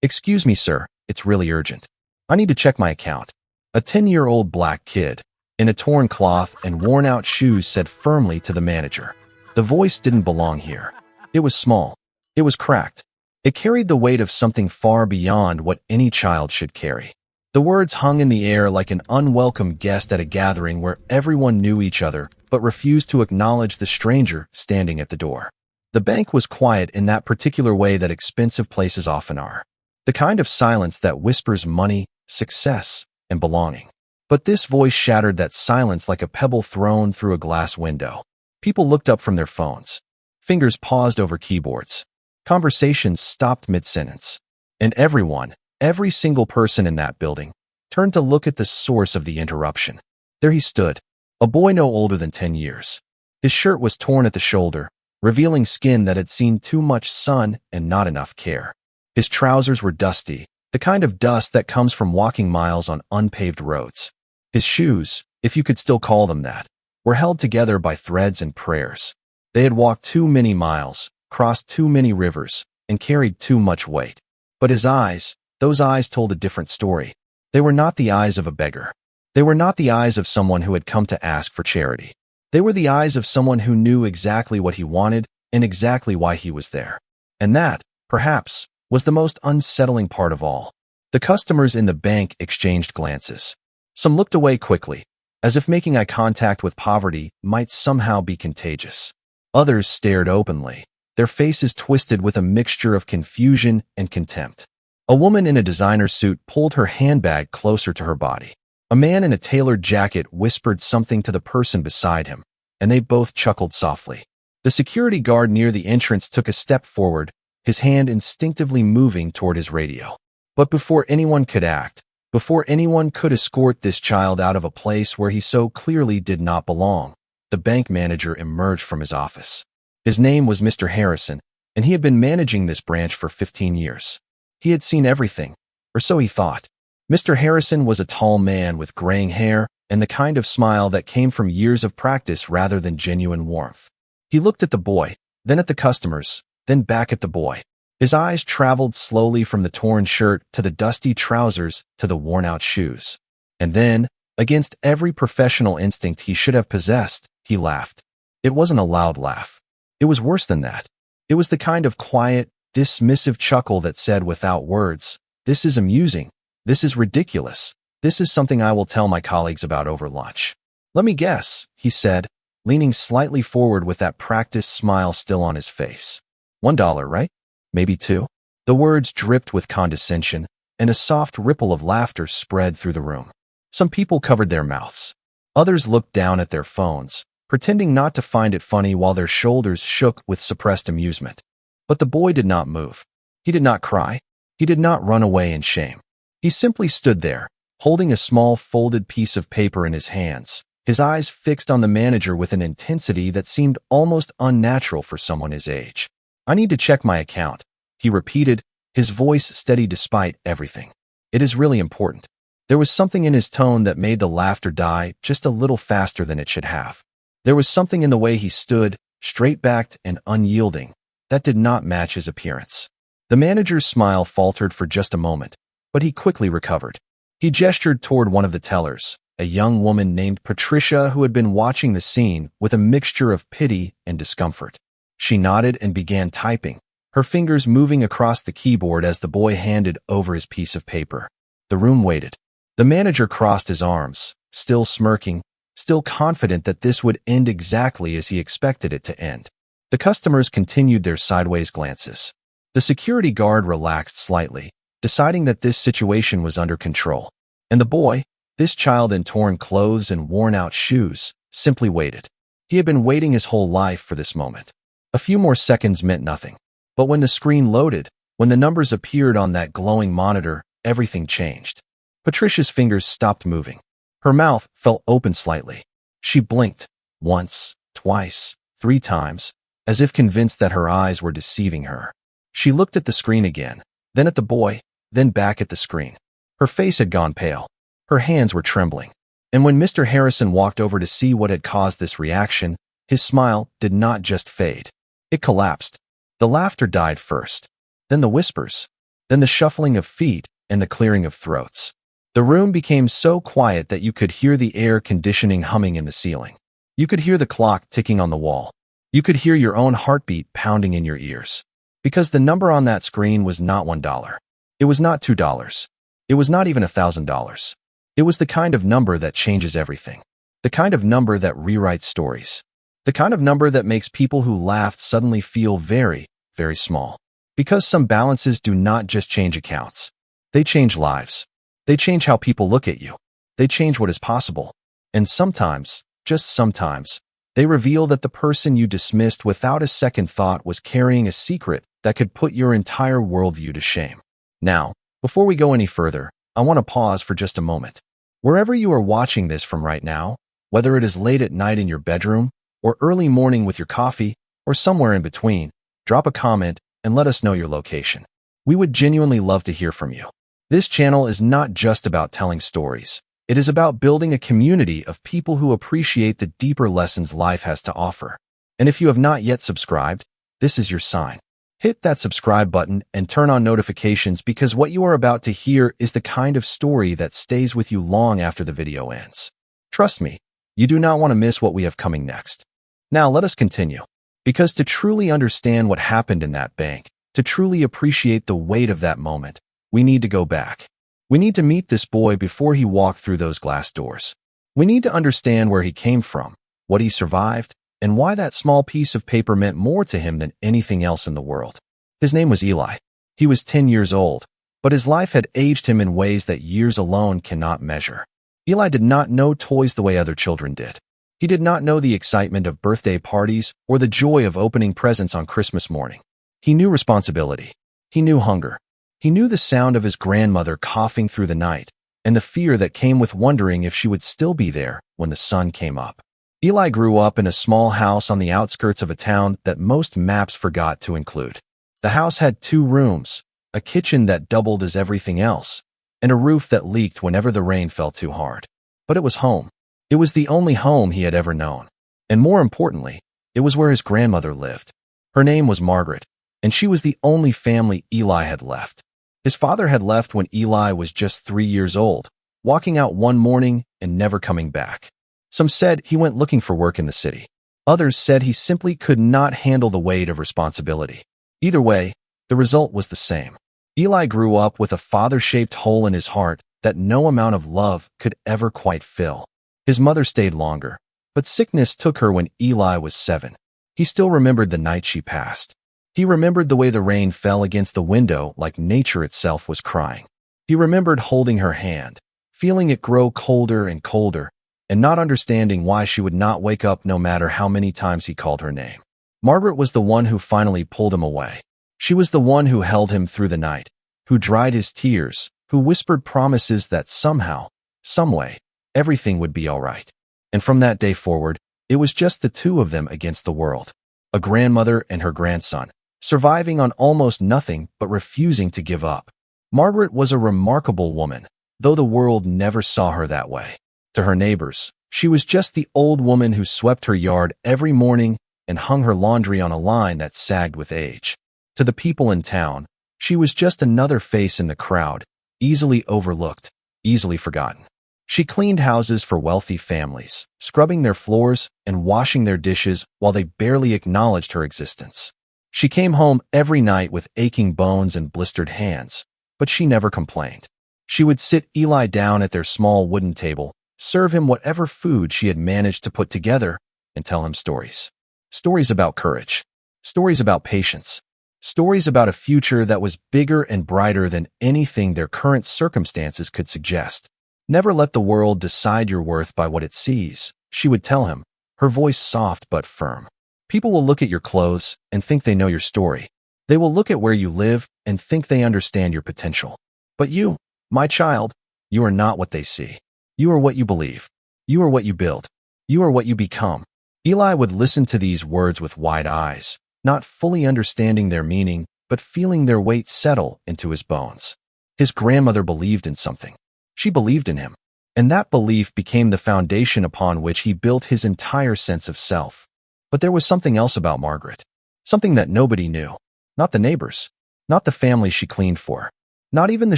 "Excuse me, sir, it's really urgent. I need to check my account." A 10-year-old black kid, in a torn cloth and worn-out shoes, said firmly to the manager. The voice didn't belong here. It was small. It was cracked. It carried the weight of something far beyond what any child should carry. The words hung in the air like an unwelcome guest at a gathering where everyone knew each other but refused to acknowledge the stranger standing at the door. The bank was quiet in that particular way that expensive places often are. The kind of silence that whispers money, success, and belonging. But this voice shattered that silence like a pebble thrown through a glass window. People looked up from their phones. Fingers paused over keyboards. Conversations stopped mid-sentence. And everyone, every single person in that building, turned to look at the source of the interruption. There he stood, a boy no older than 10 years. His shirt was torn at the shoulder, revealing skin that had seen too much sun and not enough care. His trousers were dusty, the kind of dust that comes from walking miles on unpaved roads. His shoes, if you could still call them that, were held together by threads and prayers. They had walked too many miles, crossed too many rivers, and carried too much weight. But his eyes, those eyes told a different story. They were not the eyes of a beggar. They were not the eyes of someone who had come to ask for charity. They were the eyes of someone who knew exactly what he wanted and exactly why he was there. And that, perhaps, was the most unsettling part of all. The customers in the bank exchanged glances. Some looked away quickly, as if making eye contact with poverty might somehow be contagious. Others stared openly, their faces twisted with a mixture of confusion and contempt. A woman in a designer suit pulled her handbag closer to her body. A man in a tailored jacket whispered something to the person beside him, and they both chuckled softly. The security guard near the entrance took a step forward, his hand instinctively moving toward his radio. But before anyone could act, before anyone could escort this child out of a place where he so clearly did not belong, the bank manager emerged from his office. His name was Mr. Harrison, and he had been managing this branch for 15 years. He had seen everything, or so he thought. Mr. Harrison was a tall man with graying hair and the kind of smile that came from years of practice rather than genuine warmth. He looked at the boy, then at the customers, then back at the boy. His eyes traveled slowly from the torn shirt to the dusty trousers to the worn-out shoes. And then, against every professional instinct he should have possessed, he laughed. It wasn't a loud laugh. It was worse than that. It was the kind of quiet, dismissive chuckle that said without words, "This is amusing. This is ridiculous. This is something I will tell my colleagues about over lunch." "Let me guess," he said, leaning slightly forward with that practiced smile still on his face. $1, right? Maybe $2? The words dripped with condescension, and a soft ripple of laughter spread through the room. Some people covered their mouths. Others looked down at their phones, pretending not to find it funny while their shoulders shook with suppressed amusement. But the boy did not move. He did not cry. He did not run away in shame. He simply stood there, holding a small folded piece of paper in his hands, his eyes fixed on the manager with an intensity that seemed almost unnatural for someone his age. "I need to check my account," he repeated, his voice steady despite everything. "It is really important." There was something in his tone that made the laughter die just a little faster than it should have. There was something in the way he stood, straight-backed and unyielding, that did not match his appearance. The manager's smile faltered for just a moment, but he quickly recovered. He gestured toward one of the tellers, a young woman named Patricia who had been watching the scene with a mixture of pity and discomfort. She nodded and began typing, her fingers moving across the keyboard as the boy handed over his piece of paper. The room waited. The manager crossed his arms, still smirking, still confident that this would end exactly as he expected it to end. The customers continued their sideways glances. The security guard relaxed slightly, deciding that this situation was under control. And the boy, this child in torn clothes and worn-out shoes, simply waited. He had been waiting his whole life for this moment. A few more seconds meant nothing. But when the screen loaded, when the numbers appeared on that glowing monitor, everything changed. Patricia's fingers stopped moving. Her mouth fell open slightly. She blinked, once, twice, 3 times, as if convinced that her eyes were deceiving her. She looked at the screen again, then at the boy, then back at the screen. Her face had gone pale. Her hands were trembling. And when Mr. Harrison walked over to see what had caused this reaction, his smile did not just fade. It collapsed. The laughter died first. Then the whispers. then the shuffling of feet and the clearing of throats. The room became so quiet that you could hear the air conditioning humming in the ceiling. You could hear the clock ticking on the wall. You could hear your own heartbeat pounding in your ears. Because the number on that screen was not $1. It was not $2. It was not even $1,000. It was the kind of number that changes everything. The kind of number that rewrites stories. The kind of number that makes people who laughed suddenly feel very, very small. Because some balances do not just change accounts. They change lives. They change how people look at you. They change what is possible. And sometimes, just sometimes, they reveal that the person you dismissed without a second thought was carrying a secret that could put your entire worldview to shame. Now, before we go any further, I want to pause for just a moment. Wherever you are watching this from right now, whether it is late at night in your bedroom, or early morning with your coffee, or somewhere in between, drop a comment and let us know your location. We would genuinely love to hear from you. This channel is not just about telling stories. It is about building a community of people who appreciate the deeper lessons life has to offer. And if you have not yet subscribed, this is your sign. Hit that subscribe button and turn on notifications because what you are about to hear is the kind of story that stays with you long after the video ends. Trust me, you do not want to miss what we have coming next. Now let us continue. Because to truly understand what happened in that bank, to truly appreciate the weight of that moment, we need to go back. We need to meet this boy before he walked through those glass doors. We need to understand where he came from, what he survived, and why that small piece of paper meant more to him than anything else in the world. His name was Eli. He was 10 years old, but his life had aged him in ways that years alone cannot measure. Eli did not know toys the way other children did. He did not know the excitement of birthday parties or the joy of opening presents on Christmas morning. He knew responsibility. He knew hunger. He knew the sound of his grandmother coughing through the night and the fear that came with wondering if she would still be there when the sun came up. Eli grew up in a small house on the outskirts of a town that most maps forgot to include. The house had 2 rooms, a kitchen that doubled as everything else, and a roof that leaked whenever the rain fell too hard. But it was home. It was the only home he had ever known. And more importantly, it was where his grandmother lived. Her name was Margaret, and she was the only family Eli had left. His father had left when Eli was just 3 years old, walking out one morning and never coming back. Some said he went looking for work in the city. Others said he simply could not handle the weight of responsibility. Either way, the result was the same. Eli grew up with a father-shaped hole in his heart that no amount of love could ever quite fill. His mother stayed longer, but sickness took her when Eli was 7. He still remembered the night she passed. He remembered the way the rain fell against the window like nature itself was crying. He remembered holding her hand, feeling it grow colder and colder, and not understanding why she would not wake up no matter how many times he called her name. Margaret was the one who finally pulled him away. She was the one who held him through the night, who dried his tears, who whispered promises that somehow, someway, everything would be all right. And from that day forward, it was just the 2 of them against the world. A grandmother and her grandson, surviving on almost nothing but refusing to give up. Margaret was a remarkable woman, though the world never saw her that way. To her neighbors, she was just the old woman who swept her yard every morning and hung her laundry on a line that sagged with age. To the people in town, she was just another face in the crowd, easily overlooked, easily forgotten. She cleaned houses for wealthy families, scrubbing their floors and washing their dishes while they barely acknowledged her existence. She came home every night with aching bones and blistered hands, but she never complained. She would sit Eli down at their small wooden table, serve him whatever food she had managed to put together, and tell him stories. Stories about courage. Stories about patience. Stories about a future that was bigger and brighter than anything their current circumstances could suggest. Never let the world decide your worth by what it sees, she would tell him, her voice soft but firm. People will look at your clothes and think they know your story. They will look at where you live and think they understand your potential. But you, my child, you are not what they see. You are what you believe. You are what you build. You are what you become. Eli would listen to these words with wide eyes, not fully understanding their meaning, but feeling their weight settle into his bones. His grandmother believed in something. She believed in him, and that belief became the foundation upon which he built his entire sense of self. But there was something else about Margaret, something that nobody knew, not the neighbors, not the family she cleaned for, Not even the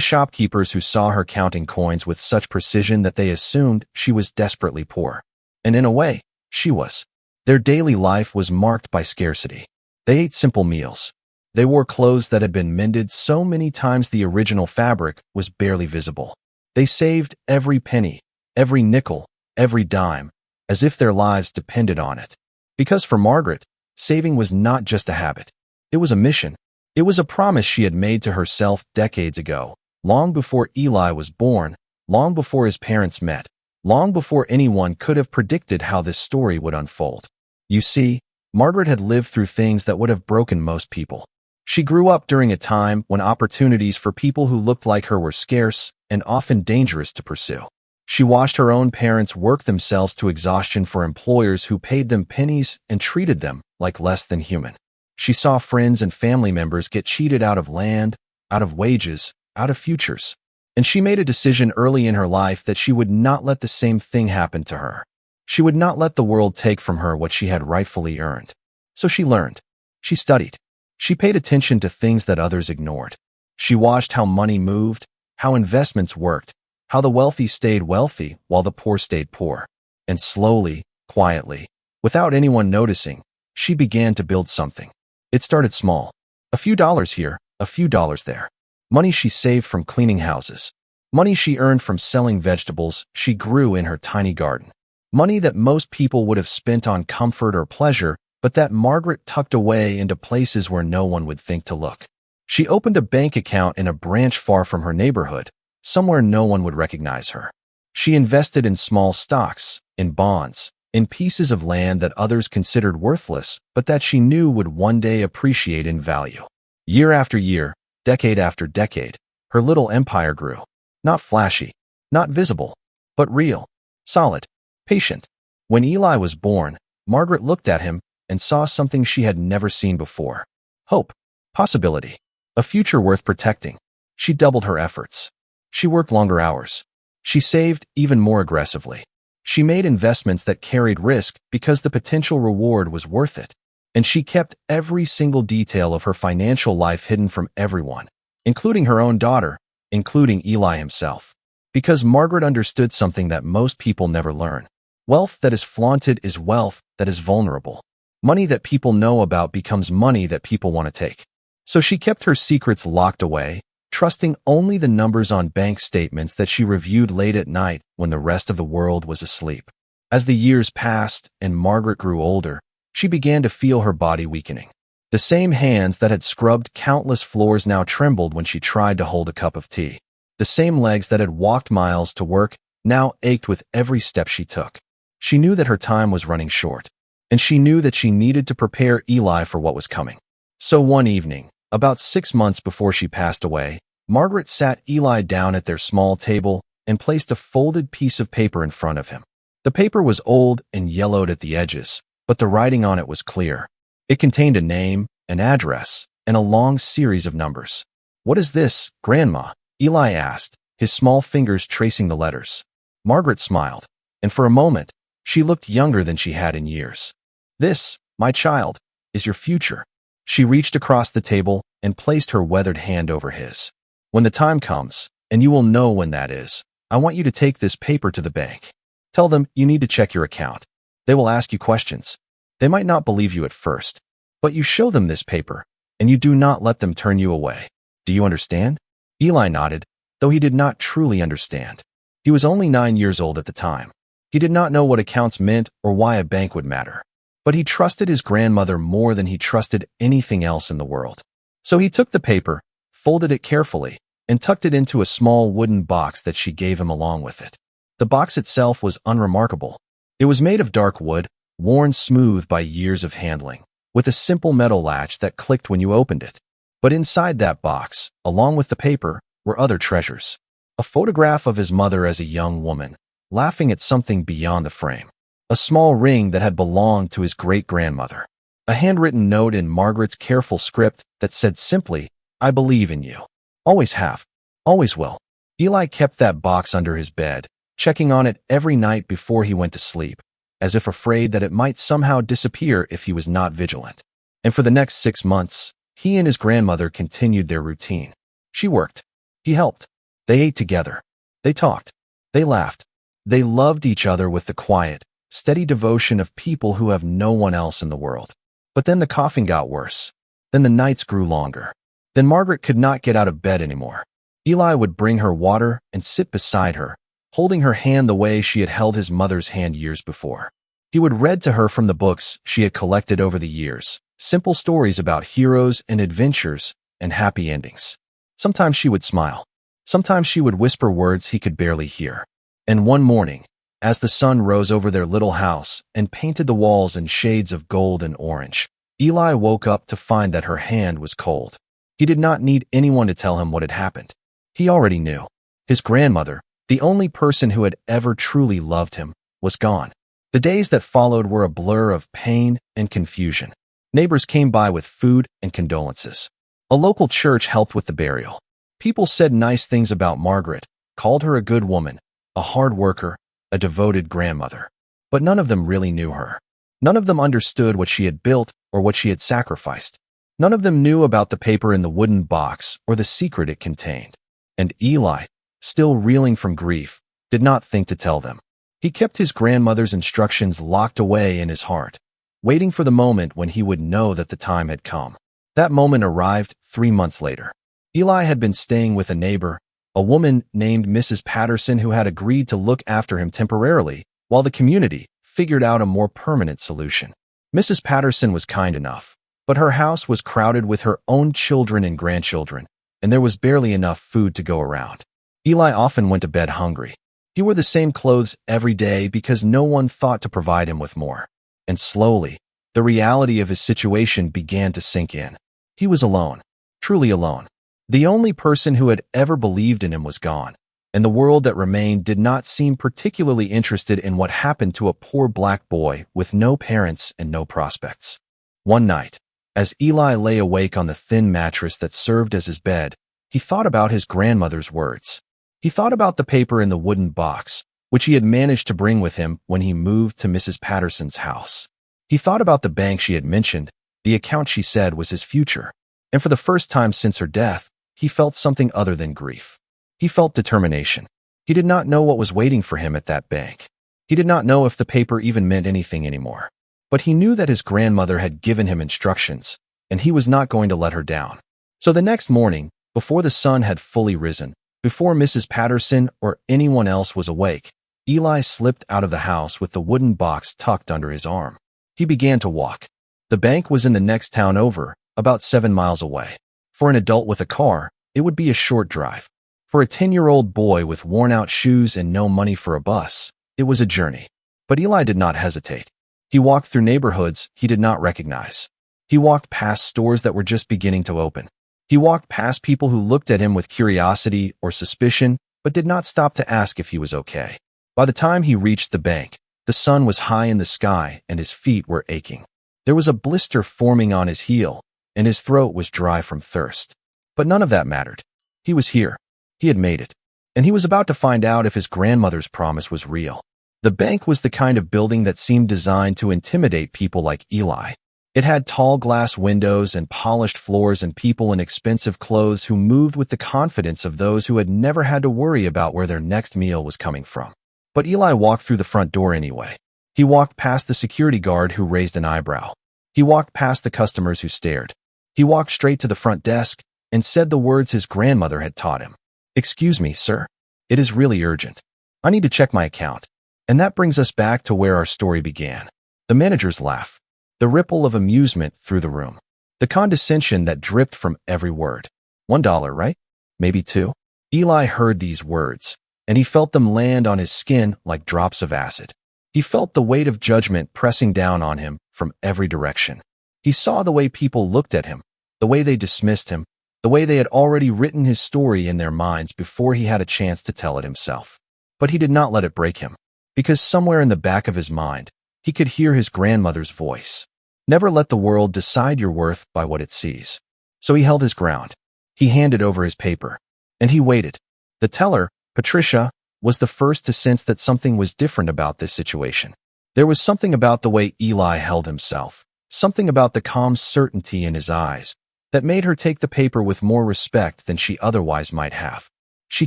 shopkeepers who saw her counting coins with such precision that they assumed she was desperately poor. And in a way, she was. Their daily life was marked by scarcity. They ate simple meals. They wore clothes that had been mended so many times the original fabric was barely visible. They saved every penny, every nickel, every dime, as if their lives depended on it. Because for Margaret, saving was not just a habit. It was a mission. It was a promise she had made to herself decades ago, long before Eli was born, long before his parents met, long before anyone could have predicted how this story would unfold. You see, Margaret had lived through things that would have broken most people. She grew up during a time when opportunities for people who looked like her were scarce and often dangerous to pursue. She watched her own parents work themselves to exhaustion for employers who paid them pennies and treated them like less than human. She saw friends and family members get cheated out of land, out of wages, out of futures. And she made a decision early in her life that she would not let the same thing happen to her. She would not let the world take from her what she had rightfully earned. So she learned. She studied. She paid attention to things that others ignored. She watched how money moved, how investments worked, how the wealthy stayed wealthy while the poor stayed poor. And slowly, quietly, without anyone noticing, she began to build something. It started small. A few dollars here, a few dollars there. Money she saved from cleaning houses. Money she earned from selling vegetables she grew in her tiny garden. Money that most people would have spent on comfort or pleasure, but that Margaret tucked away into places where no one would think to look. She opened a bank account in a branch far from her neighborhood, somewhere no one would recognize her. She invested in small stocks, in bonds, in pieces of land that others considered worthless, but that she knew would one day appreciate in value. Year after year, decade after decade, her little empire grew. Not flashy, not visible, but real, solid, patient. When Eli was born, Margaret looked at him and saw something she had never seen before. Hope, possibility, a future worth protecting. She doubled her efforts. She worked longer hours. She saved even more aggressively. She made investments that carried risk because the potential reward was worth it. And she kept every single detail of her financial life hidden from everyone, including her own daughter, including Eli himself. Because Margaret understood something that most people never learn. Wealth that is flaunted is wealth that is vulnerable. Money that people know about becomes money that people want to take. So she kept her secrets locked away, trusting only the numbers on bank statements that she reviewed late at night when the rest of the world was asleep. As the years passed and Margaret grew older, she began to feel her body weakening. The same hands that had scrubbed countless floors now trembled when she tried to hold a cup of tea. The same legs that had walked miles to work now ached with every step she took. She knew that her time was running short, and she knew that she needed to prepare Eli for what was coming. So one evening, about 6 months before she passed away, Margaret sat Eli down at their small table and placed a folded piece of paper in front of him. The paper was old and yellowed at the edges, but the writing on it was clear. It contained a name, an address, and a long series of numbers. "What is this, Grandma?" Eli asked, his small fingers tracing the letters. Margaret smiled, and for a moment, she looked younger than she had in years. "This, my child, is your future." She reached across the table and placed her weathered hand over his. "When the time comes, and you will know when that is, I want you to take this paper to the bank. Tell them you need to check your account. They will ask you questions. They might not believe you at first, but you show them this paper, and you do not let them turn you away. Do you understand?" Eli nodded, though he did not truly understand. He was only 9 years old at the time. He did not know what accounts meant or why a bank would matter. But he trusted his grandmother more than he trusted anything else in the world. So he took the paper, folded it carefully, and tucked it into a small wooden box that she gave him along with it. The box itself was unremarkable. It was made of dark wood, worn smooth by years of handling, with a simple metal latch that clicked when you opened it. But inside that box, along with the paper, were other treasures. A photograph of his mother as a young woman, laughing at something beyond the frame. A small ring that had belonged to his great-grandmother. A handwritten note in Margaret's careful script that said simply, "I believe in you. Always have. Always will." Eli kept that box under his bed, checking on it every night before he went to sleep, as if afraid that it might somehow disappear if he was not vigilant. And for the next 6 months, he and his grandmother continued their routine. She worked. He helped. They ate together. They talked. They laughed. They loved each other with the quiet, steady devotion of people who have no one else in the world. But then the coughing got worse. Then the nights grew longer. Then Margaret could not get out of bed anymore. Eli would bring her water and sit beside her, holding her hand the way she had held his mother's hand years before. He would read to her from the books she had collected over the years, simple stories about heroes and adventures and happy endings. Sometimes she would smile. Sometimes she would whisper words he could barely hear. And one morning, as the sun rose over their little house and painted the walls in shades of gold and orange, Eli woke up to find that her hand was cold. He did not need anyone to tell him what had happened. He already knew. His grandmother, the only person who had ever truly loved him, was gone. The days that followed were a blur of pain and confusion. Neighbors came by with food and condolences. A local church helped with the burial. People said nice things about Margaret, called her a good woman, a hard worker, a devoted grandmother. But none of them really knew her. None of them understood what she had built or what she had sacrificed. None of them knew about the paper in the wooden box or the secret it contained. And Eli, still reeling from grief, did not think to tell them. He kept his grandmother's instructions locked away in his heart, waiting for the moment when he would know that the time had come. That moment arrived 3 months later. Eli had been staying with a neighbor, a woman named Mrs. Patterson, who had agreed to look after him temporarily while the community figured out a more permanent solution. Mrs. Patterson was kind enough, but her house was crowded with her own children and grandchildren, and there was barely enough food to go around. Eli often went to bed hungry. He wore the same clothes every day because no one thought to provide him with more. And slowly, the reality of his situation began to sink in. He was alone, truly alone. The only person who had ever believed in him was gone, and the world that remained did not seem particularly interested in what happened to a poor black boy with no parents and no prospects. One night, as Eli lay awake on the thin mattress that served as his bed, he thought about his grandmother's words. He thought about the paper in the wooden box, which he had managed to bring with him when he moved to Mrs. Patterson's house. He thought about the bank she had mentioned, the account she said was his future. And for the first time since her death, he felt something other than grief. He felt determination. He did not know what was waiting for him at that bank. He did not know if the paper even meant anything anymore. But he knew that his grandmother had given him instructions, and he was not going to let her down. So the next morning, before the sun had fully risen, before Mrs. Patterson or anyone else was awake, Eli slipped out of the house with the wooden box tucked under his arm. He began to walk. The bank was in the next town over, about 7 miles away. For an adult with a car, it would be a short drive. For a 10-year-old boy with worn-out shoes and no money for a bus, it was a journey. But Eli did not hesitate. He walked through neighborhoods he did not recognize. He walked past stores that were just beginning to open. He walked past people who looked at him with curiosity or suspicion, but did not stop to ask if he was okay. By the time he reached the bank, the sun was high in the sky and his feet were aching. There was a blister forming on his heel, and his throat was dry from thirst. But none of that mattered. He was here. He had made it. And he was about to find out if his grandmother's promise was real. The bank was the kind of building that seemed designed to intimidate people like Eli. It had tall glass windows and polished floors and people in expensive clothes who moved with the confidence of those who had never had to worry about where their next meal was coming from. But Eli walked through the front door anyway. He walked past the security guard who raised an eyebrow. He walked past the customers who stared. He walked straight to the front desk and said the words his grandmother had taught him. "Excuse me, sir. It is really urgent. I need to check my account." And that brings us back to where our story began. The manager's laugh. The ripple of amusement through the room. The condescension that dripped from every word. $1, right? Maybe 2? Eli heard these words, and he felt them land on his skin like drops of acid. He felt the weight of judgment pressing down on him from every direction. He saw the way people looked at him, the way they dismissed him, the way they had already written his story in their minds before he had a chance to tell it himself. But he did not let it break him, because somewhere in the back of his mind, he could hear his grandmother's voice. Never let the world decide your worth by what it sees. So he held his ground. He handed over his paper. And he waited. The teller, Patricia, was the first to sense that something was different about this situation. There was something about the way Eli held himself, something about the calm certainty in his eyes, that made her take the paper with more respect than she otherwise might have. She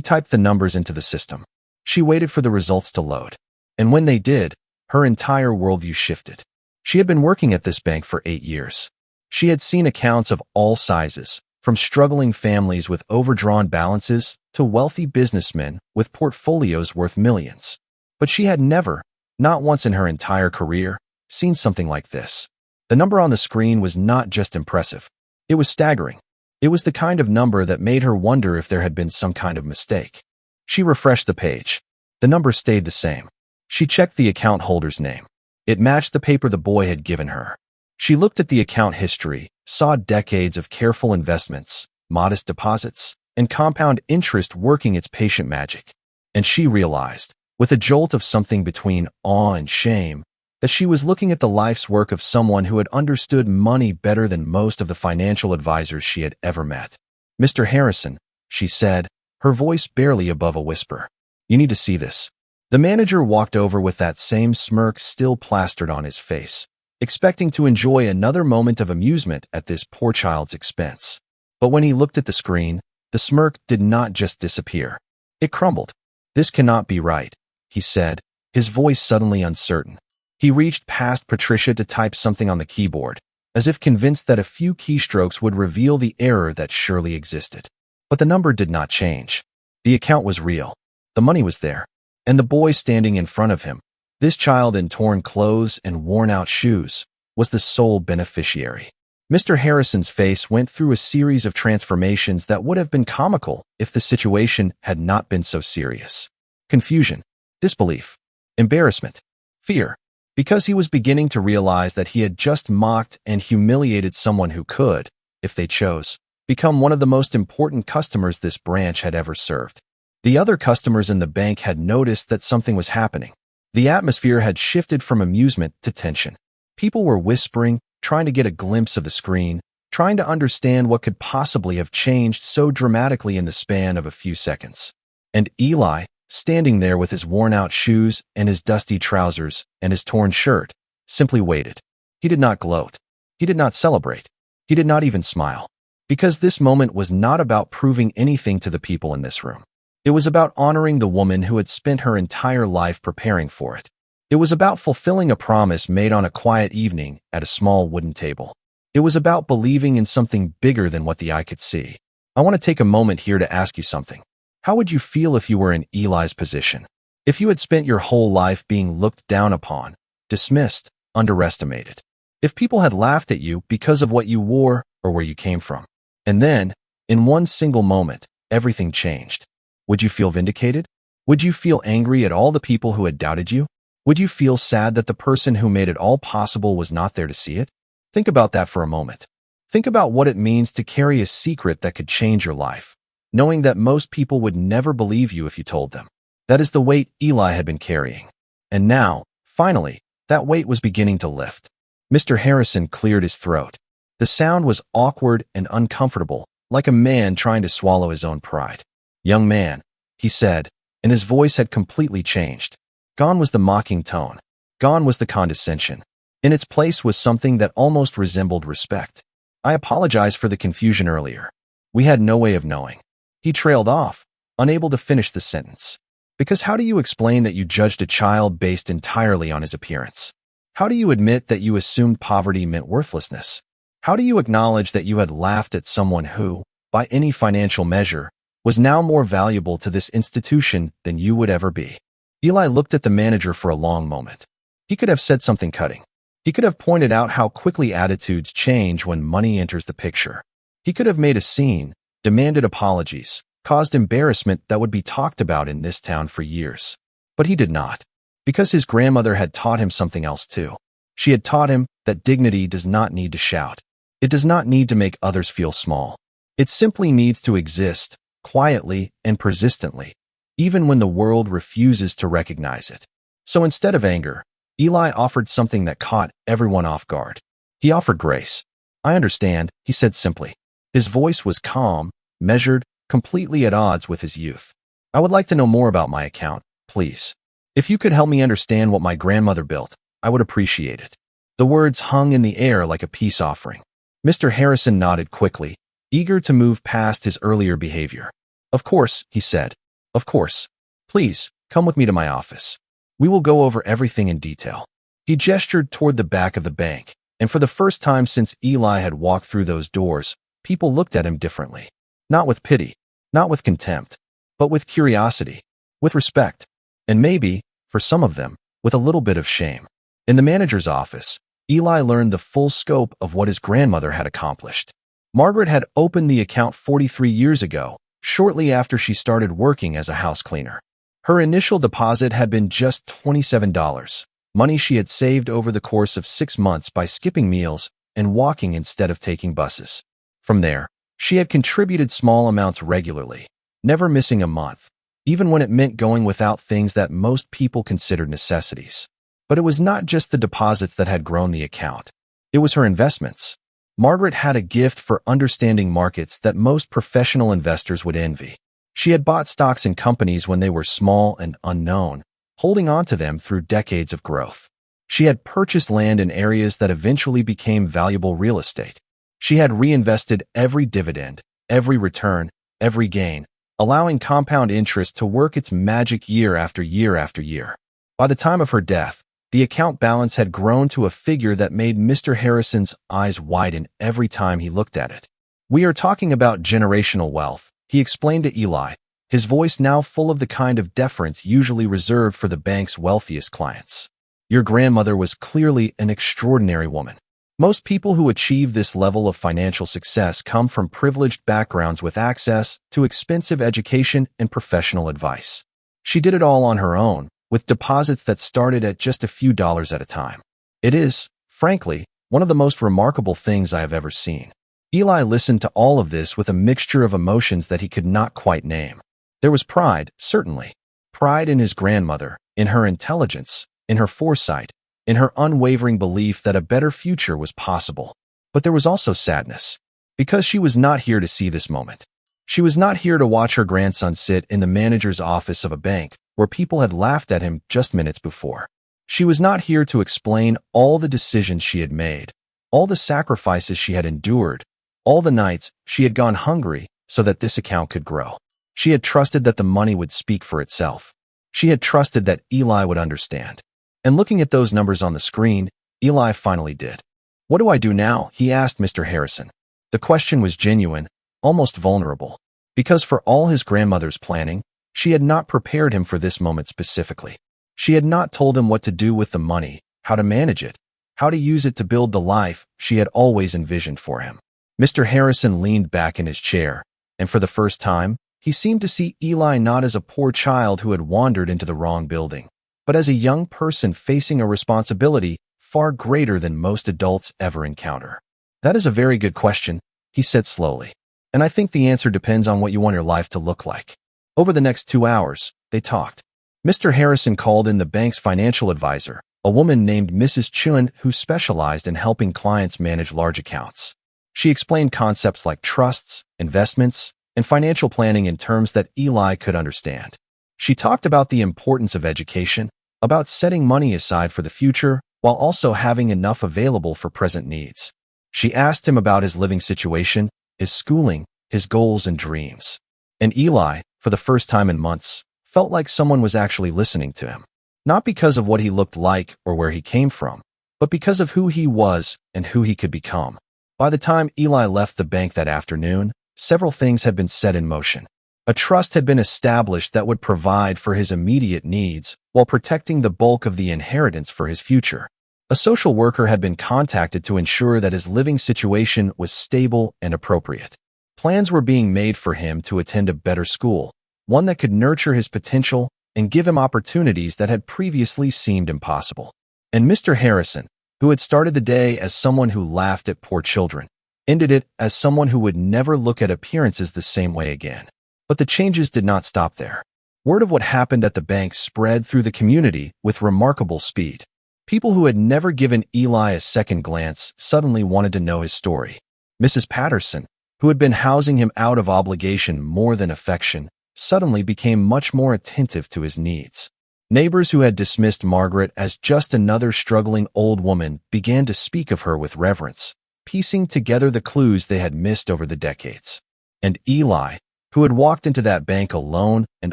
typed the numbers into the system. She waited for the results to load. And when they did, her entire worldview shifted. She had been working at this bank for 8 years. She had seen accounts of all sizes, from struggling families with overdrawn balances to wealthy businessmen with portfolios worth millions. But she had never, not once in her entire career, seen something like this. The number on the screen was not just impressive. It was staggering. It was the kind of number that made her wonder if there had been some kind of mistake. She refreshed the page. The number stayed the same. She checked the account holder's name. It matched the paper the boy had given her. She looked at the account history, saw decades of careful investments, modest deposits, and compound interest working its patient magic. And she realized, with a jolt of something between awe and shame, that she was looking at the life's work of someone who had understood money better than most of the financial advisors she had ever met. "Mr. Harrison," she said, her voice barely above a whisper. "You need to see this." The manager walked over with that same smirk still plastered on his face, expecting to enjoy another moment of amusement at this poor child's expense. But when he looked at the screen, the smirk did not just disappear. It crumbled. "This cannot be right," he said, his voice suddenly uncertain. He reached past Patricia to type something on the keyboard, as if convinced that a few keystrokes would reveal the error that surely existed. But the number did not change. The account was real. The money was there. And the boy standing in front of him, this child in torn clothes and worn-out shoes, was the sole beneficiary. Mr. Harrison's face went through a series of transformations that would have been comical if the situation had not been so serious. Confusion, disbelief, embarrassment, fear. Because he was beginning to realize that he had just mocked and humiliated someone who could, if they chose, become one of the most important customers this branch had ever served. The other customers in the bank had noticed that something was happening. The atmosphere had shifted from amusement to tension. People were whispering, trying to get a glimpse of the screen, trying to understand what could possibly have changed so dramatically in the span of a few seconds. And Eli, standing there with his worn-out shoes and his dusty trousers and his torn shirt, simply waited. He did not gloat. He did not celebrate. He did not even smile. Because this moment was not about proving anything to the people in this room. It was about honoring the woman who had spent her entire life preparing for it. It was about fulfilling a promise made on a quiet evening at a small wooden table. It was about believing in something bigger than what the eye could see. I want to take a moment here to ask you something. How would you feel if you were in Eli's position? If you had spent your whole life being looked down upon, dismissed, underestimated? If people had laughed at you because of what you wore or where you came from? And then, in one single moment, everything changed. Would you feel vindicated? Would you feel angry at all the people who had doubted you? Would you feel sad that the person who made it all possible was not there to see it? Think about that for a moment. Think about what it means to carry a secret that could change your life, knowing that most people would never believe you if you told them. That is the weight Eli had been carrying. And now, finally, that weight was beginning to lift. Mr. Harrison cleared his throat. The sound was awkward and uncomfortable, like a man trying to swallow his own pride. "Young man," he said, and his voice had completely changed. Gone was the mocking tone. Gone was the condescension. In its place was something that almost resembled respect. "I apologize for the confusion earlier. We had no way of knowing." He trailed off, unable to finish the sentence. Because how do you explain that you judged a child based entirely on his appearance? How do you admit that you assumed poverty meant worthlessness? How do you acknowledge that you had laughed at someone who, by any financial measure, was now more valuable to this institution than you would ever be? Eli looked at the manager for a long moment. He could have said something cutting. He could have pointed out how quickly attitudes change when money enters the picture. He could have made a scene, demanded apologies, caused embarrassment that would be talked about in this town for years. But he did not. Because his grandmother had taught him something else too. She had taught him that dignity does not need to shout. It does not need to make others feel small. It simply needs to exist, quietly and persistently, even when the world refuses to recognize it. So instead of anger, Eli offered something that caught everyone off guard. He offered grace. "I understand," he said simply. His voice was calm, measured, completely at odds with his youth. "I would like to know more about my account, please. If you could help me understand what my grandmother built, I would appreciate it." The words hung in the air like a peace offering. Mr. Harrison nodded quickly, eager to move past his earlier behavior. "Of course," he said. "Of course. Please, come with me to my office. We will go over everything in detail." He gestured toward the back of the bank, and for the first time since Eli had walked through those doors, people looked at him differently. Not with pity, not with contempt, but with curiosity, with respect, and maybe, for some of them, with a little bit of shame. In the manager's office, Eli learned the full scope of what his grandmother had accomplished. Margaret had opened the account 43 years ago, shortly after she started working as a house cleaner. Her initial deposit had been just $27, money she had saved over the course of 6 months by skipping meals and walking instead of taking buses. From there, she had contributed small amounts regularly, never missing a month, even when it meant going without things that most people considered necessities. But it was not just the deposits that had grown the account. It was her investments. Margaret had a gift for understanding markets that most professional investors would envy. She had bought stocks in companies when they were small and unknown, holding on to them through decades of growth. She had purchased land in areas that eventually became valuable real estate. She had reinvested every dividend, every return, every gain, allowing compound interest to work its magic year after year after year. By the time of her death, the account balance had grown to a figure that made Mr. Harrison's eyes widen every time he looked at it. "We are talking about generational wealth," he explained to Eli, his voice now full of the kind of deference usually reserved for the bank's wealthiest clients. "Your grandmother was clearly an extraordinary woman. Most people who achieve this level of financial success come from privileged backgrounds with access to expensive education and professional advice. She did it all on her own, with deposits that started at just a few dollars at a time. It is, frankly, one of the most remarkable things I have ever seen." Eli listened to all of this with a mixture of emotions that he could not quite name. There was pride, certainly. Pride in his grandmother, in her intelligence, in her foresight, in her unwavering belief that a better future was possible. But there was also sadness, because she was not here to see this moment. She was not here to watch her grandson sit in the manager's office of a bank where people had laughed at him just minutes before. She was not here to explain all the decisions she had made, all the sacrifices she had endured, all the nights she had gone hungry so that this account could grow. She had trusted that the money would speak for itself. She had trusted that Eli would understand. And looking at those numbers on the screen, Eli finally did. "What do I do now?" he asked Mr. Harrison. The question was genuine, almost vulnerable, because for all his grandmother's planning, she had not prepared him for this moment specifically. She had not told him what to do with the money, how to manage it, how to use it to build the life she had always envisioned for him. Mr. Harrison leaned back in his chair, and for the first time, he seemed to see Eli not as a poor child who had wandered into the wrong building, but as a young person facing a responsibility far greater than most adults ever encounter. "That is a very good question," he said slowly, "and I think the answer depends on what you want your life to look like." Over the next 2 hours, they talked. Mr. Harrison called in the bank's financial advisor, a woman named Mrs. Chun who specialized in helping clients manage large accounts. She explained concepts like trusts, investments, and financial planning in terms that Eli could understand. She talked about the importance of education, about setting money aside for the future, while also having enough available for present needs. She asked him about his living situation, his schooling, his goals and dreams. And Eli, for the first time in months, felt like someone was actually listening to him. Not because of what he looked like or where he came from, but because of who he was and who he could become. By the time Eli left the bank that afternoon, several things had been set in motion. A trust had been established that would provide for his immediate needs while protecting the bulk of the inheritance for his future. A social worker had been contacted to ensure that his living situation was stable and appropriate. Plans were being made for him to attend a better school, one that could nurture his potential and give him opportunities that had previously seemed impossible. And Mr. Harrison, who had started the day as someone who laughed at poor children, ended it as someone who would never look at appearances the same way again. But the changes did not stop there. Word of what happened at the bank spread through the community with remarkable speed. People who had never given Eli a second glance suddenly wanted to know his story. Mrs. Patterson, who had been housing him out of obligation more than affection, suddenly became much more attentive to his needs. Neighbors who had dismissed Margaret as just another struggling old woman began to speak of her with reverence, piecing together the clues they had missed over the decades. And Eli, who had walked into that bank alone and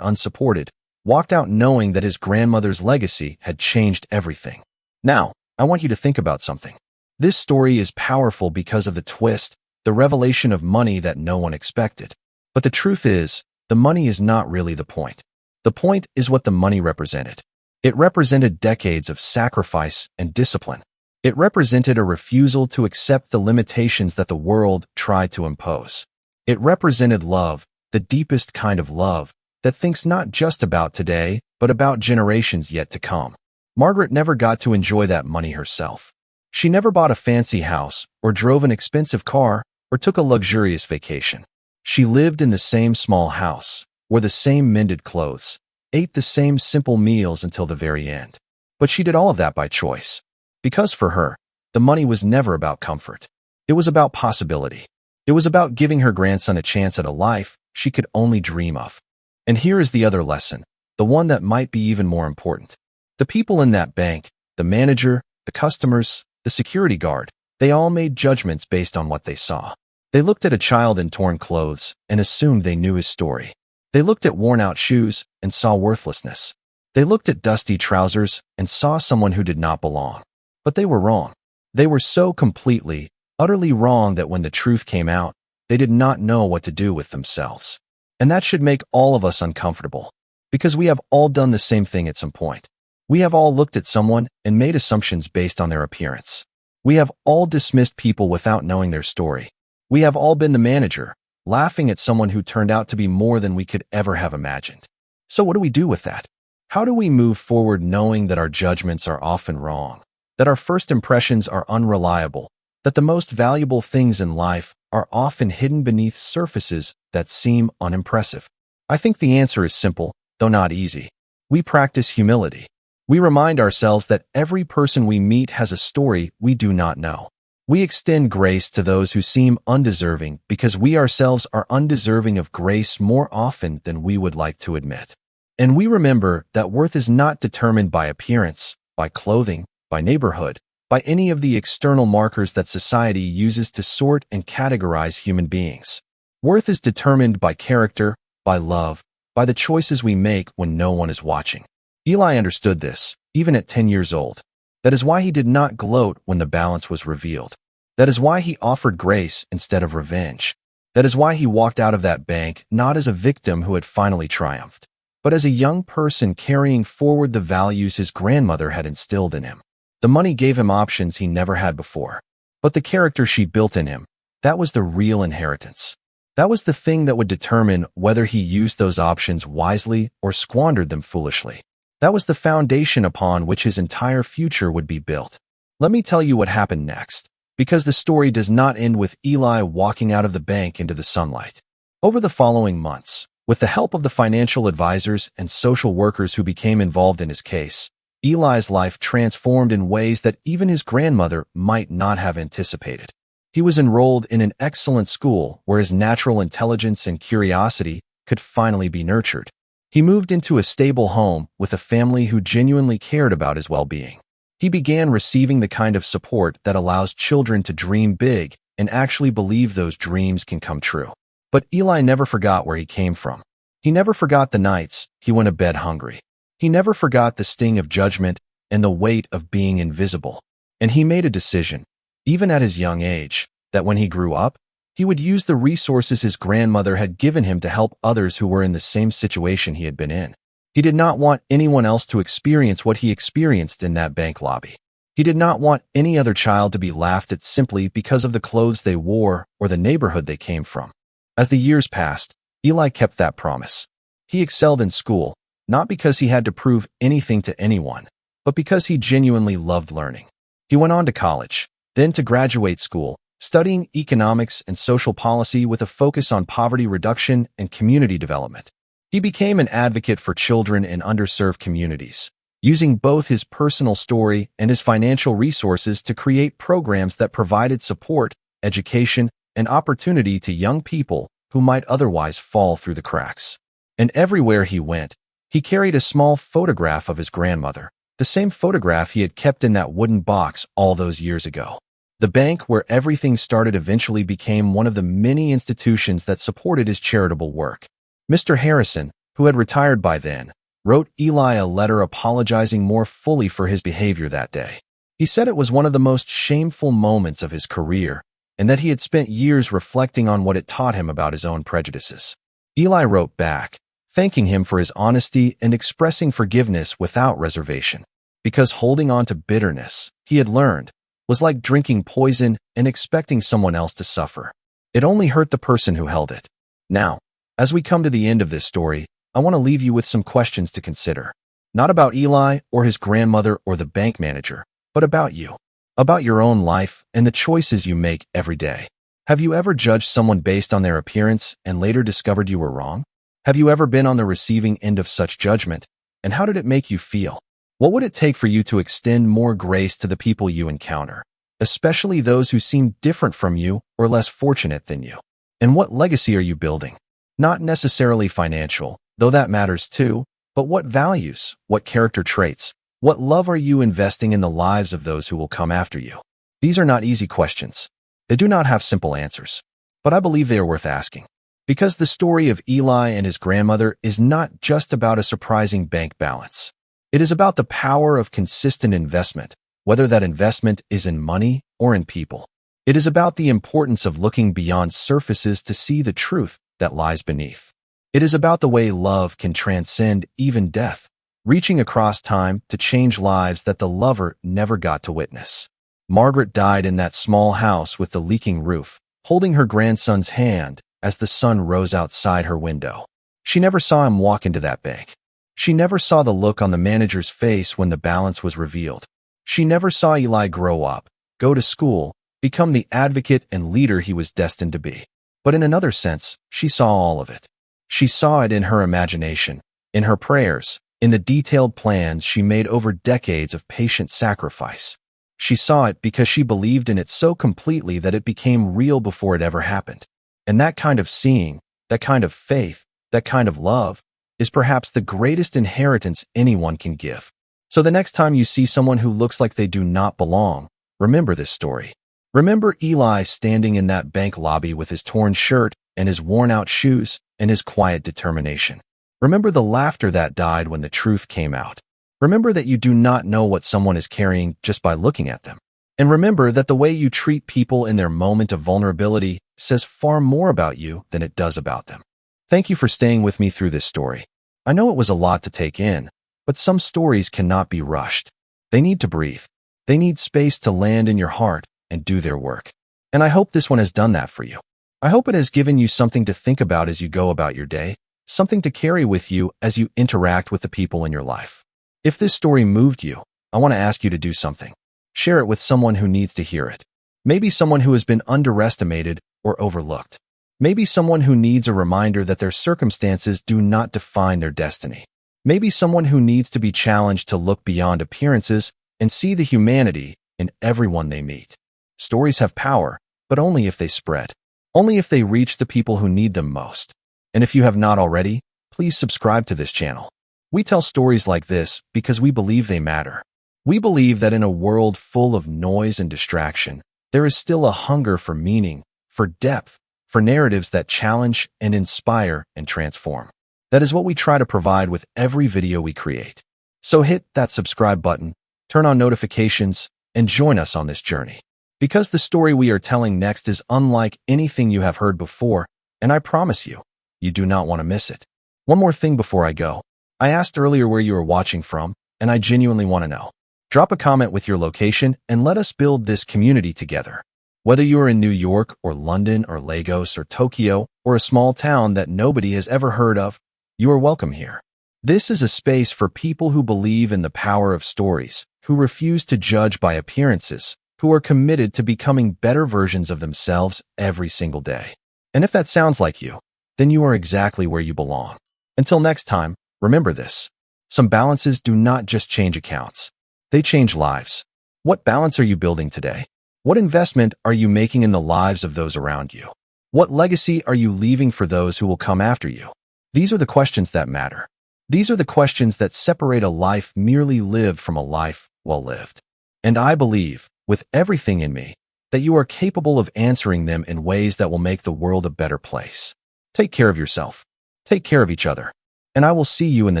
unsupported, walked out knowing that his grandmother's legacy had changed everything. Now, I want you to think about something. This story is powerful because of the twist, the revelation of money that no one expected. But the truth is, the money is not really the point. The point is what the money represented. It represented decades of sacrifice and discipline. It represented a refusal to accept the limitations that the world tried to impose. It represented love, the deepest kind of love, that thinks not just about today, but about generations yet to come. Margaret never got to enjoy that money herself. She never bought a fancy house, or drove an expensive car, or took a luxurious vacation. She lived in the same small house, wore the same mended clothes, ate the same simple meals until the very end. But she did all of that by choice. Because for her, the money was never about comfort. It was about possibility. It was about giving her grandson a chance at a life she could only dream of. And here is the other lesson, the one that might be even more important. The people in that bank, the manager, the customers, the security guard, they all made judgments based on what they saw. They looked at a child in torn clothes and assumed they knew his story. They looked at worn-out shoes and saw worthlessness. They looked at dusty trousers and saw someone who did not belong. But they were wrong. They were so completely, utterly wrong that when the truth came out, they did not know what to do with themselves. And that should make all of us uncomfortable, because we have all done the same thing at some point. We have all looked at someone and made assumptions based on their appearance. We have all dismissed people without knowing their story. We have all been the manager, laughing at someone who turned out to be more than we could ever have imagined. So what do we do with that? How do we move forward knowing that our judgments are often wrong, that our first impressions are unreliable, that the most valuable things in life are often hidden beneath surfaces that seem unimpressive? I think the answer is simple, though not easy. We practice humility. We remind ourselves that every person we meet has a story we do not know. We extend grace to those who seem undeserving because we ourselves are undeserving of grace more often than we would like to admit. And we remember that worth is not determined by appearance, by clothing, by neighborhood, by any of the external markers that society uses to sort and categorize human beings. Worth is determined by character, by love, by the choices we make when no one is watching. Eli understood this, even at 10 years old. That is why he did not gloat when the balance was revealed. That is why he offered grace instead of revenge. That is why he walked out of that bank not as a victim who had finally triumphed, but as a young person carrying forward the values his grandmother had instilled in him. The money gave him options he never had before. But the character she built in him, that was the real inheritance. That was the thing that would determine whether he used those options wisely or squandered them foolishly. That was the foundation upon which his entire future would be built. Let me tell you what happened next, because the story does not end with Eli walking out of the bank into the sunlight. Over the following months, with the help of the financial advisors and social workers who became involved in his case, Eli's life transformed in ways that even his grandmother might not have anticipated. He was enrolled in an excellent school where his natural intelligence and curiosity could finally be nurtured. He moved into a stable home with a family who genuinely cared about his well-being. He began receiving the kind of support that allows children to dream big and actually believe those dreams can come true. But Eli never forgot where he came from. He never forgot the nights he went to bed hungry. He never forgot the sting of judgment and the weight of being invisible. And he made a decision, even at his young age, that when he grew up, he would use the resources his grandmother had given him to help others who were in the same situation he had been in. He did not want anyone else to experience what he experienced in that bank lobby. He did not want any other child to be laughed at simply because of the clothes they wore or the neighborhood they came from. As the years passed, Eli kept that promise. He excelled in school, not because he had to prove anything to anyone, but because he genuinely loved learning. He went on to college, then to graduate school, studying economics and social policy with a focus on poverty reduction and community development. He became an advocate for children in underserved communities, using both his personal story and his financial resources to create programs that provided support, education, and opportunity to young people who might otherwise fall through the cracks. And everywhere he went, he carried a small photograph of his grandmother, the same photograph he had kept in that wooden box all those years ago. The bank where everything started eventually became one of the many institutions that supported his charitable work. Mr. Harrison, who had retired by then, wrote Eli a letter apologizing more fully for his behavior that day. He said it was one of the most shameful moments of his career and that he had spent years reflecting on what it taught him about his own prejudices. Eli wrote back, thanking him for his honesty and expressing forgiveness without reservation, because holding on to bitterness, he had learned, was like drinking poison and expecting someone else to suffer. It only hurt the person who held it. Now, as we come to the end of this story, I want to leave you with some questions to consider. Not about Eli or his grandmother or the bank manager, but about you, about your own life and the choices you make every day. Have you ever judged someone based on their appearance and later discovered you were wrong? Have you ever been on the receiving end of such judgment, and how did it make you feel? What would it take for you to extend more grace to the people you encounter, especially those who seem different from you or less fortunate than you? And what legacy are you building? Not necessarily financial, though that matters too, but what values, what character traits, what love are you investing in the lives of those who will come after you? These are not easy questions. They do not have simple answers, but I believe they are worth asking. Because the story of Eli and his grandmother is not just about a surprising bank balance. It is about the power of consistent investment, whether that investment is in money or in people. It is about the importance of looking beyond surfaces to see the truth that lies beneath. It is about the way love can transcend even death, reaching across time to change lives that the lover never got to witness. Margaret died in that small house with the leaking roof, holding her grandson's hand as the sun rose outside her window. She never saw him walk into that bank. She never saw the look on the manager's face when the balance was revealed. She never saw Eli grow up, go to school, become the advocate and leader he was destined to be. But in another sense, she saw all of it. She saw it in her imagination, in her prayers, in the detailed plans she made over decades of patient sacrifice. She saw it because she believed in it so completely that it became real before it ever happened. And that kind of seeing, that kind of faith, that kind of love, is perhaps the greatest inheritance anyone can give. So the next time you see someone who looks like they do not belong, remember this story. Remember Eli standing in that bank lobby with his torn shirt and his worn-out shoes and his quiet determination. Remember the laughter that died when the truth came out. Remember that you do not know what someone is carrying just by looking at them. And remember that the way you treat people in their moment of vulnerability says far more about you than it does about them. Thank you for staying with me through this story. I know it was a lot to take in, but some stories cannot be rushed. They need to breathe. They need space to land in your heart and do their work. And I hope this one has done that for you. I hope it has given you something to think about as you go about your day, something to carry with you as you interact with the people in your life. If this story moved you, I want to ask you to do something. Share it with someone who needs to hear it. Maybe someone who has been underestimated or overlooked. Maybe someone who needs a reminder that their circumstances do not define their destiny. Maybe someone who needs to be challenged to look beyond appearances and see the humanity in everyone they meet. Stories have power, but only if they spread. Only if they reach the people who need them most. And if you have not already, please subscribe to this channel. We tell stories like this because we believe they matter. We believe that in a world full of noise and distraction, there is still a hunger for meaning, for depth, for narratives that challenge and inspire and transform. That is what we try to provide with every video we create. So hit that subscribe button, turn on notifications, and join us on this journey. Because the story we are telling next is unlike anything you have heard before, and I promise you, you do not want to miss it. One more thing before I go. I asked earlier where you are watching from, and I genuinely want to know. Drop a comment with your location and let us build this community together. Whether you are in New York or London or Lagos or Tokyo or a small town that nobody has ever heard of, you are welcome here. This is a space for people who believe in the power of stories, who refuse to judge by appearances, who are committed to becoming better versions of themselves every single day. And if that sounds like you, then you are exactly where you belong. Until next time, remember this. Some balances do not just change accounts. They change lives. What balance are you building today? What investment are you making in the lives of those around you? What legacy are you leaving for those who will come after you? These are the questions that matter. These are the questions that separate a life merely lived from a life well lived. And I believe, with everything in me, that you are capable of answering them in ways that will make the world a better place. Take care of yourself. Take care of each other. And I will see you in the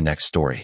next story.